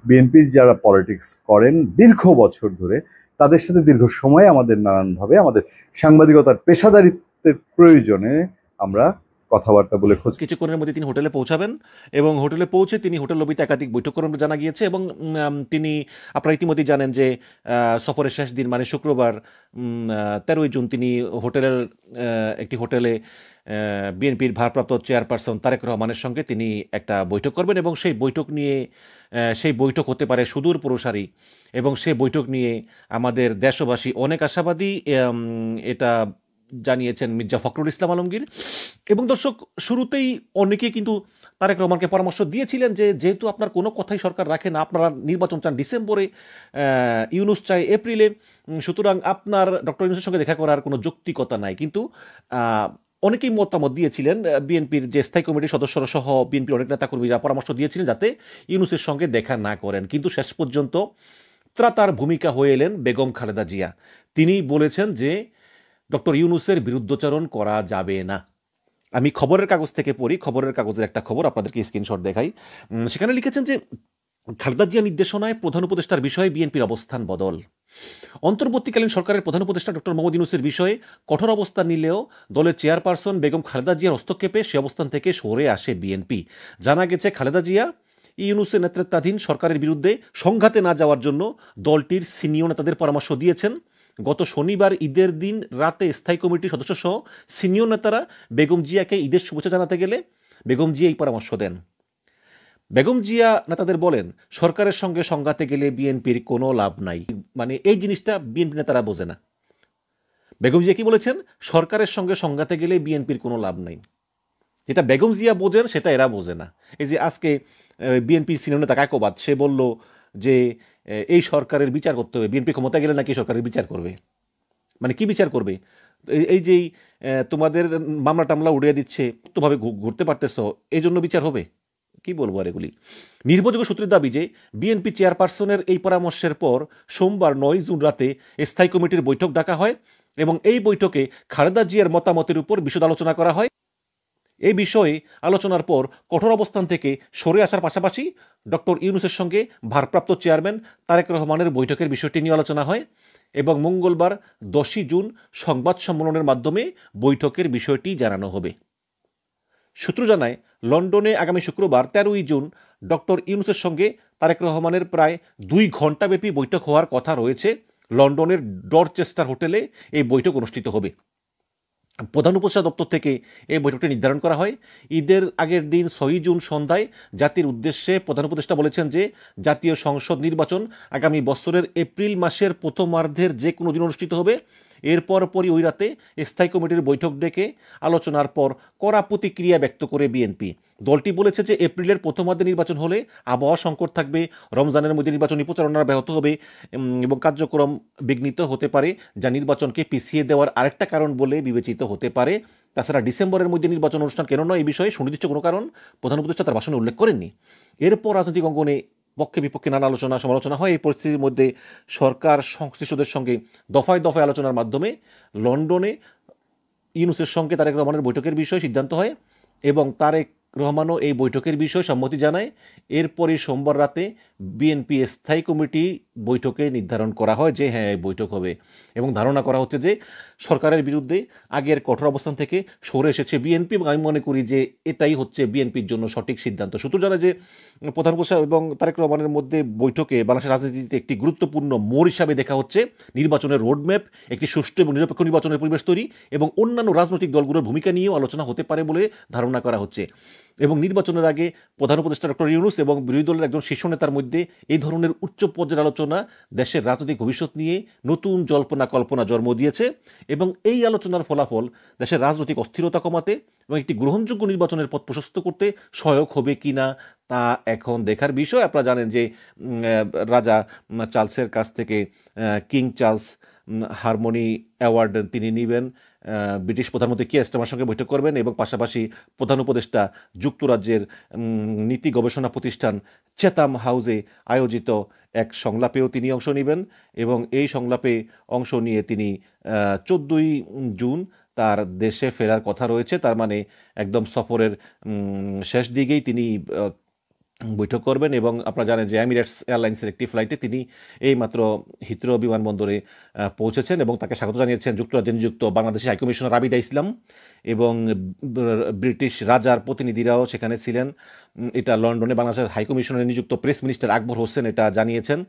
বিএনপির যারা পলিটিক্স করেন দীর্ঘ বছর ধরে, তাদের সাথে দীর্ঘ সময় আমাদের নানানভাবে আমাদের সাংবাদিকতার পেশাদারিত্বের প্রয়োজনে আমরা কথাবার্তা বলে খোঁজ। কিছুক্ষণের মধ্যে তিনি হোটেলে পৌঁছাবেন এবং হোটেলে পৌঁছে তিনি হোটেল লবিতে একাধিক বৈঠক করবেন জানা গিয়েছে। এবং তিনি, আপনারা ইতিমধ্যেই জানেন যে সফরের শেষ দিন মানে শুক্রবার 13 জুন তিনি একটি হোটেলে বিএনপির ভারপ্রাপ্ত চেয়ারপারসন তারেক রহমানের সঙ্গে তিনি একটা বৈঠক করবেন এবং সেই বৈঠক হতে পারে সুদূর প্রসারী এবং সেই বৈঠক নিয়ে আমাদের দেশবাসী অনেক আশাবাদী, এটা জানিয়েছেন মির্জা ফখরুল ইসলাম আলমগীর। এবং দর্শক, শুরুতেই অনেকেই কিন্তু তারেক রহমানকে পরামর্শ দিয়েছিলেন যে যেহেতু আপনার কোনো কথাই সরকার রাখে না, আপনারা নির্বাচন চান ডিসেম্বরে, ইউনূস চায় এপ্রিলে, সুতরাং আপনার ডক্টর ইউনূসের সঙ্গে দেখা করার কোনো যৌক্তিকতা নাই। কিন্তু অনেকেই মতামত দিয়েছিলেন, বিএনপির যে স্থায়ী কমিটির সদস্যরা সহ বিএনপির অনেক নেতাকর্মীরা পরামর্শ দিয়েছিলেন যাতে ইউনূসের সঙ্গে দেখা না করেন। কিন্তু শেষ পর্যন্ত ত্রাতার ভূমিকা হয়ে এলেন বেগম খালেদা জিয়া। তিনি বলেছেন যে ডক্টর ইউনূসের বিরুদ্ধচারণ করা যাবে না। আমি খবরের কাগজ থেকে পড়ি, খবরের কাগজের একটা খবর আপনাদেরকে স্ক্রিনশট দেখাই। সেখানে লিখেছেন যে খালেদা জিয়া নির্দেশনায় প্রধান উপদেষ্টার বিষয়ে বিএনপির অবস্থান বদল। অন্তর্বর্তীকালীন সরকারের প্রধান উপদেষ্টা ডক্টর মোহাম্মদ ইউনূসের বিষয়ে কঠোর অবস্থান নিলেও দলের চেয়ারপারসন বেগম খালেদা জিয়ার হস্তক্ষেপে সে অবস্থান থেকে সরে আসে বিএনপি। জানা গেছে খালেদা জিয়া ইউনূসের নেতৃত্বাধীন সরকারের বিরুদ্ধে সংঘাতে না যাওয়ার জন্য দলটির সিনিয়র নেতাদের পরামর্শ দিয়েছেন। গত শনিবার ঈদের দিন রাতে স্থায়ী কমিটির সদস্যসহ সিনিয়র নেতারা বেগম জিয়াকে ঈদের শুভেচ্ছা জানাতে গেলে বেগম জিয়া এই পরামর্শ দেন। বেগম জিয়া নেতাদের বলেন, সরকারের সঙ্গে সংঘাতে গেলে বিএনপির কোনো লাভ নাই। মানে এই জিনিসটা বিএনপি নেতারা বোঝে না। বেগম জিয়া কি বলেছেন? সরকারের সঙ্গে সংঘাতে গেলে বিএনপির কোনো লাভ নাই। যেটা বেগম জিয়া বোঝেন সেটা এরা বোঝে না। এই যে আজকে বিএনপির সিনিয়র নেতা কায়কোবাদ, সে বলল যে এই সরকারের বিচার করতে হবে, বিএনপি ক্ষমতা গেলে নাকি সরকারের বিচার করবে। মানে কি বিচার করবে? এই যেই তোমাদের মামলা টামলা উড়িয়ে দিচ্ছে, তোভাবে ঘুরতে পারতেছ, এই জন্য বিচার হবে? কি বলবো আর এগুলি। নির্ভরযোগ্য সূত্রের দাবি যে বিএনপি চেয়ারপারসনের এই পরামর্শের পর সোমবার 9 জুন রাতে স্থায়ী কমিটির বৈঠক ডাকা হয় এবং এই বৈঠকে খালেদা জিয়ার মতামতের উপর বিশদ আলোচনা করা হয়। এই বিষয়ে আলোচনার পর কঠোর অবস্থান থেকে সরে আসার পাশাপাশি ডক্টর ইউনূসের সঙ্গে ভারপ্রাপ্ত চেয়ারম্যান তারেক রহমানের বৈঠকের বিষয়টি নিয়ে আলোচনা হয় এবং মঙ্গলবার 10 জুন সংবাদ সম্মেলনের মাধ্যমে বৈঠকের বিষয়টি জানানো হবে। সূত্র জানায়, লন্ডনে আগামী শুক্রবার 13 জুন ডক্টর ইউনূসের সঙ্গে তারেক রহমানের প্রায় 2 ঘণ্টাব্যাপী বৈঠক হওয়ার কথা রয়েছে। লন্ডনের ডরচেস্টার হোটেলে এই বৈঠক অনুষ্ঠিত হবে। প্রধান উপদেষ্টা দপ্তর থেকে এই বৈঠকটি নির্ধারণ করা হয়। ঈদের আগের দিন 6 জুন সন্ধ্যায় জাতির উদ্দেশ্যে প্রধান উপদেষ্টা বলেছেন যে জাতীয় সংসদ নির্বাচন আগামী বছরের এপ্রিল মাসের প্রথমার্ধের যে কোনো দিন অনুষ্ঠিত হবে এরপর পরই ওই রাতে স্থায়ী কমিটির বৈঠক ডেকে আলোচনার পর কড়া প্রতিক্রিয়া ব্যক্ত করে বিএনপি। দলটি বলেছে যে এপ্রিলের প্রথমার্ধে নির্বাচন হলে আবহাওয়া সংকট থাকবে, রমজানের মধ্যে নির্বাচনী প্রচারণা ব্যাহত হবে এবং কার্যক্রম বিঘ্নিত হতে পারে, যা নির্বাচনকে পিছিয়ে দেওয়ার আরেকটা কারণ বলে বিবেচিত হতে পারে। তাছাড়া ডিসেম্বরের মধ্যে নির্বাচন অনুষ্ঠান কেন নয়, এই বিষয়ে সুনির্দিষ্ট কোনো কারণ প্রধান উপদেষ্টা তার ভাষণে উল্লেখ করেননি। এরপর রাজনৈতিক অঙ্গনে পক্ষে বিপক্ষে নানা আলোচনা সমালোচনা হয়। এই পরিস্থিতির মধ্যে সরকার সংশ্লিষ্টদের সঙ্গে দফায় দফায় আলোচনার মাধ্যমে লন্ডনে ইউনূসের সঙ্গে তারেক রহমানের বৈঠকের বিষয়ে সিদ্ধান্ত হয় এবং তারেক রহমানও এই বৈঠকের বিষয়ে সম্মতি জানায়। এরপরই সোমবার রাতে বিএনপি স্থায়ী কমিটি বৈঠকে নির্ধারণ করা হয় যে হ্যাঁ এই বৈঠক হবে এবং ধারণা করা হচ্ছে যে সরকারের বিরুদ্ধে আগের কঠোর অবস্থান থেকে সরে এসেছে বিএনপি এবং আমি মনে করি যে এটাই হচ্ছে বিএনপির জন্য সঠিক সিদ্ধান্ত। সূত্র জানায় যে প্রধান উপদেষ্টা এবং তারেক রহমানের মধ্যে বৈঠকে বাংলাদেশের রাজনীতিতে একটি গুরুত্বপূর্ণ মোড় হিসাবে দেখা হচ্ছে নির্বাচনের রোডম্যাপ, একটি সুষ্ঠু এবং নিরপেক্ষ নির্বাচনের পরিবেশ তৈরি এবং অন্যান্য রাজনৈতিক দলগুলোর ভূমিকা নিয়েও আলোচনা হতে পারে বলে ধারণা করা হচ্ছে। এবং নির্বাচনের আগে প্রধান উপদেষ্টা ডক্টর ইউনূস এবং বিরোধী দলের একজন শীর্ষ নেতার মধ্যে এই ধরনের উচ্চ পর্যায়ের আলোচনা দেশের রাজনৈতিক ভবিষ্যৎ নিয়ে নতুন জল্পনা কল্পনা জন্ম দিয়েছে এবং এই আলোচনার ফলাফল দেশের রাজনৈতিক অস্থিরতা কমাতে এবং একটি গ্রহণযোগ্য নির্বাচনের পথ প্রশস্ত করতে সহায়ক হবে কিনা তা এখন দেখার বিষয়। আপনারা জানেন যে রাজা চার্লসের কাছ থেকে কিং চার্লস হারমোনি অ্যাওয়ার্ড তিনি নেবেন, ব্রিটিশ প্রধানমন্ত্রী কিয়ার স্টারমারের সঙ্গে বৈঠক করবেন এবং পাশাপাশি প্রধান উপদেষ্টা যুক্তরাজ্যের নীতি গবেষণা প্রতিষ্ঠান চেতাম হাউসে আয়োজিত এক সংলাপেও তিনি অংশ নেবেন এবং এই সংলাপে অংশ নিয়ে তিনি 14ই জুন তার দেশে ফেরার কথা রয়েছে। তার মানে একদম সফরের শেষ দিকেই তিনি বৈঠক করবেন এবং আপনারা জানেন যে এমিরেটস এয়ারলাইন্সের একটি ফ্লাইটে তিনি এইমাত্র হিথ্রো বিমানবন্দরে পৌঁছেছেন এবং তাকে স্বাগত জানিয়েছেন যুক্তরাজ্যে নিযুক্ত বাংলাদেশি হাইকমিশনার আবিদা ইসলাম এবং ব্রিটিশ রাজার প্রতিনিধিরাও সেখানে ছিলেন। এটা লন্ডনে বাংলাদেশের হাইকমিশনারে নিযুক্ত প্রেস মিনিস্টার আকবর হোসেন এটা জানিয়েছেন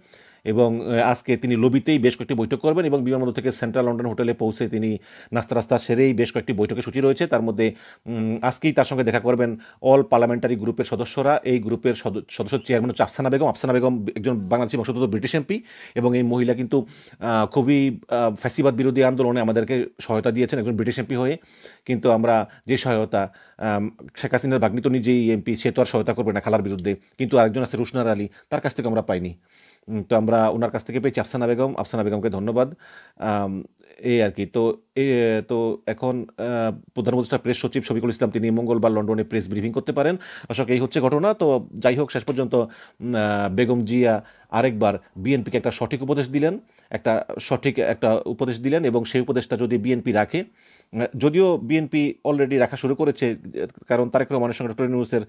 এবং আজকে তিনি লবিতেই বেশ কয়েকটি বৈঠক করবেন এবং বিমানবন্দর থেকে সেন্ট্রাল লন্ডন হোটেলে পৌঁছে তিনি নাস্তা রাস্তা সেরেই বেশ কয়েকটি বৈঠকের সূচি রয়েছে। তার মধ্যে আজকেই তার সঙ্গে দেখা করবেন অল পার্লামেন্টারি গ্রুপের সদস্যরা। এই গ্রুপের সদস্য চেয়ারম্যান হচ্ছে আফসানা বেগম। আফসানা বেগম একজন বাংলাদেশি বংশোদ্ভূত ব্রিটিশ এমপি এবং এই মহিলা কিন্তু খুবই ফ্যাসিবাদ বিরোধী আন্দোলনে আমাদেরকে সহায়তা দিয়েছেন একজন ব্রিটিশ এমপি হয়ে। কিন্তু আমরা যে সহায়তা শেখ হাসিনার ভাগ্নি তো নিজেই এমপি, সে তো আর সহায়তা করবে না খালার বিরুদ্ধে, কিন্তু আরেকজন আছে রুশনার আলী, তার কাছ থেকে আমরা পাইনি। তো আমরা ওনার কাছ থেকে পেয়েছি আফসানা বেগম। আফসানা বেগমকে ধন্যবাদ। এই আর কি। তো এখন প্রধান উপদেষ্টা প্রেস সচিব শফিকুল ইসলাম তিনি মঙ্গলবার লন্ডনে প্রেস ব্রিফিং করতে পারেন। আসলে এই হচ্ছে ঘটনা। তো যাই হোক, শেষ পর্যন্ত বেগম জিয়া আরেকবার বিএনপিকে একটা সঠিক উপদেশ দিলেন এবং সেই উপদেশটা যদি বিএনপি রাখে, যদিও বিএনপি অলরেডি রাখা শুরু করেছে কারণ তারেক রহমানের সঙ্গে ডক্টর ইউনূসের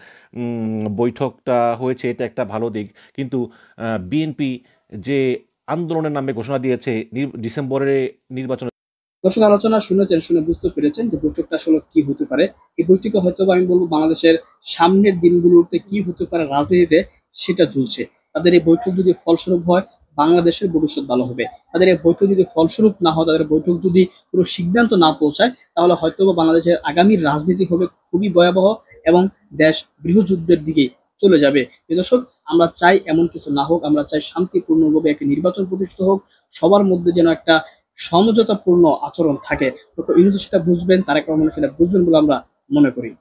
বৈঠকটা হয়েছে, এটা একটা ভালো দিক। কিন্তু বিএনপি যে আন্দোলনের নামে ঘোষণা দিয়েছে ডিসেম্বরে নির্বাচন। দর্শক আলোচনা শুনে বুঝতে পেরেছেন যে বৈঠকটা আসলে কি হতে পারে। এই বৈঠকে হয়তো আমি বলবো বাংলাদেশের সামনের দিনগুলোতে কি হতে পারে রাজনীতিতে সেটা ঝুলছে। তাদের এই বৈঠক যদি ফলস্বরূপ হয় বাংলাদেশের ভবিষ্যৎ ভালো হবে। তাদের এই বৈঠক যদি ফলস্বরূপ না হয়, তাদের বৈঠক যদি কোনো সিদ্ধান্ত না পৌঁছায়, তাহলে হয়তো বাংলাদেশের আগামীর রাজনীতি হবে খুবই ভয়াবহ এবং দেশ গৃহযুদ্ধের দিকে চলে যাবে। দর্শক, আমরা চাই এমন কিছু না হোক, আমরা চাই শান্তিপূর্ণভাবে একটা নির্বাচন প্রতিষ্ঠিত হোক, সবার মধ্যে যেন একটা সমঝোতাপূর্ণ আচরণ থাকে। ডক্টর ইউনূস সেটা বুঝবেন, তারেক রহমান সেটা বুঝবেন বলে আমরা মনে করি।